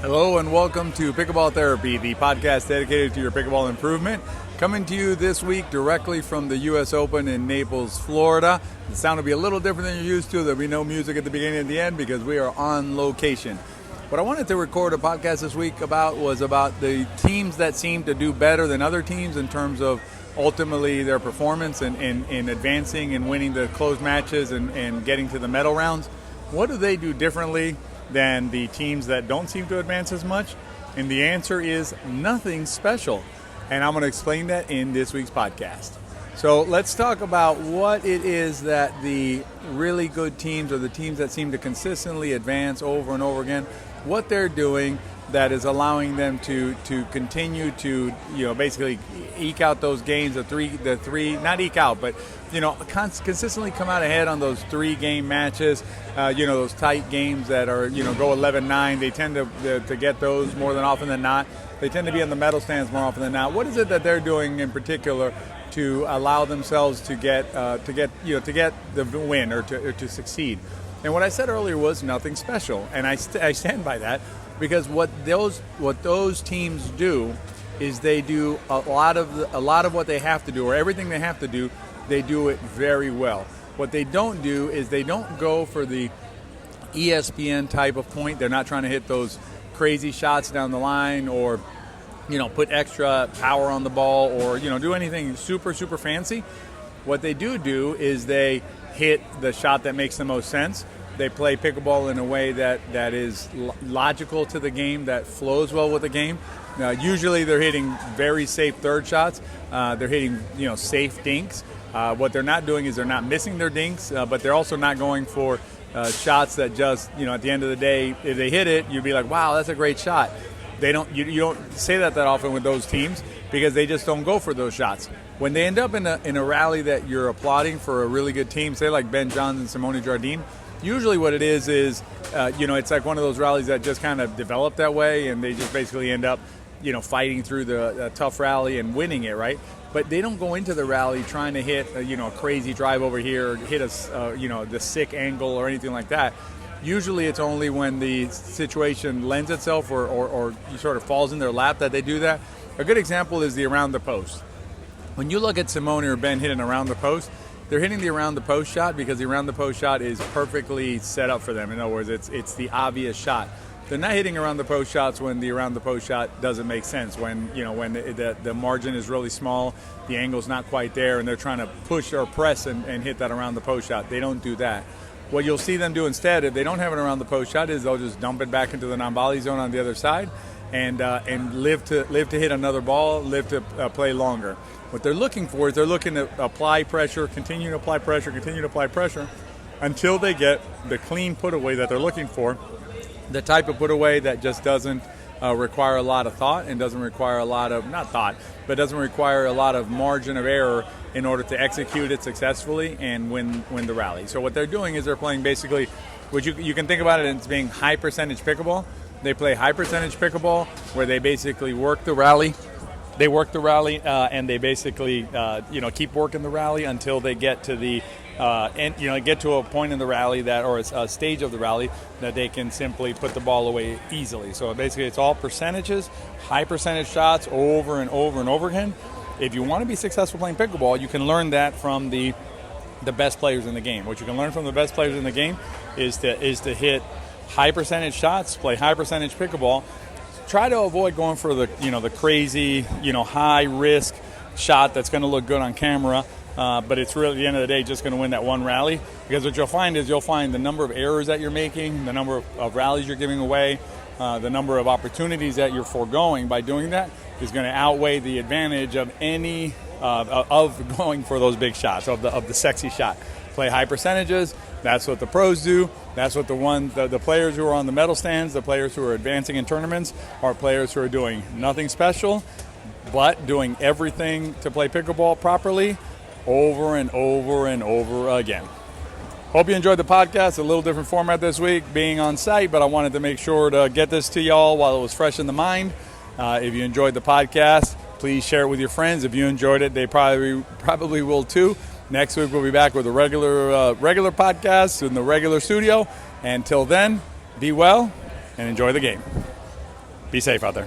Hello and welcome to Pickleball Therapy, the podcast dedicated to your pickleball improvement. Coming to you this week directly from the U.S. Open in Naples, Florida. The sound will be a little different than you're used to. There'll be no music at the beginning and the end because we are on location. What I wanted to record a podcast this week was about the teams that seem to do better than other teams in terms of ultimately their performance in advancing and winning the closed matches and getting to the medal rounds. What do they do differently than the teams that don't seem to advance as much? And the answer is nothing special. And I'm going to explain that in this week's podcast. So let's talk about what it is that the really good teams or the teams that seem to consistently advance over and over again, what they're doing that is allowing them to continue to, basically eke out those games, the three, not eke out, but, consistently come out ahead on those 3-game matches, those tight games that are, go 11-9. They tend to get those more than often than not. They tend to be in the medal stands more often than not. What is it that they're doing in particular to allow themselves to get the win or to succeed? And what I said earlier was nothing special, and I stand by that. Because what those teams do is they do a lot of what they have to do, or everything they have to do, they do it very well. What they don't do is they don't go for the ESPN type of point. They're not trying to hit those crazy shots down the line, or put extra power on the ball, or do anything super fancy. What they do is they hit the shot that makes the most sense. They play pickleball in a way that is logical to the game, that flows well with the game. Usually they're hitting very safe third shots. They're hitting safe dinks. What they're not doing is they're not missing their dinks, but they're also not going for shots that just, at the end of the day, if they hit it, you'd be like, wow, that's a great shot. You don't say that often with those teams because they just don't go for those shots. When they end up in a rally that you're applauding for a really good team, say like Ben Johns and Simone Jardine, usually what it is it's like one of those rallies that just kind of develop that way, and they just basically end up, fighting through the tough rally and winning it, right? But they don't go into the rally trying to hit, a crazy drive over here, or hit the sick angle or anything like that. Usually it's only when the situation lends itself or sort of falls in their lap that they do that. A good example is the around the post. When you look at Simone or Ben hitting around the post, they're hitting the around the post shot because the around the post shot is perfectly set up for them. In other words, it's the obvious shot. They're not hitting around the post shots when the around the post shot doesn't make sense. When the margin is really small, the angle's not quite there, and they're trying to push or press and hit that around the post shot. They don't do that. What you'll see them do instead, if they don't have it around the post shot, is they'll just dump it back into the non-volley zone on the other side, and live to hit another ball, live to play longer. What they're looking for is they're looking to apply pressure, continue to apply pressure until they get the clean put away that they're looking for, the type of put away that just doesn't require a lot of thought and doesn't require doesn't require a lot of margin of error in order to execute it successfully and win the rally. So what they're doing is they're playing basically, which you can think about it as being high percentage pickleball. They play high percentage pickleball where they basically work the rally. They work the rally and they basically keep working the rally until they get to the get to a point in the rally or a stage of the rally that they can simply put the ball away easily. So basically it's all percentages, high percentage shots over and over and over again. If you want to be successful playing pickleball, you can learn that from the best players in the game. What you can learn from the best players in the game is to hit high percentage shots, play high percentage pickleball. Try to avoid going for the crazy, high risk shot that's going to look good on camera, but it's really at the end of the day just going to win that one rally. Because what you'll find is the number of errors that you're making, the number of rallies you're giving away, the number of opportunities that you're foregoing by doing that is going to outweigh the advantage of of going for those big shots, of the sexy shot. Play high percentages. That's what the pros do. That's what the players who are on the medal stands, the players who are advancing in tournaments, are players who are doing nothing special, but doing everything to play pickleball properly over and over and over again. Hope you enjoyed the podcast. A little different format this week, being on site, but I wanted to make sure to get this to y'all while it was fresh in the mind. If you enjoyed the podcast, please share it with your friends. If you enjoyed it, they probably will too. Next week we'll be back with a regular podcast in the regular studio. Until then, be well and enjoy the game. Be safe out there.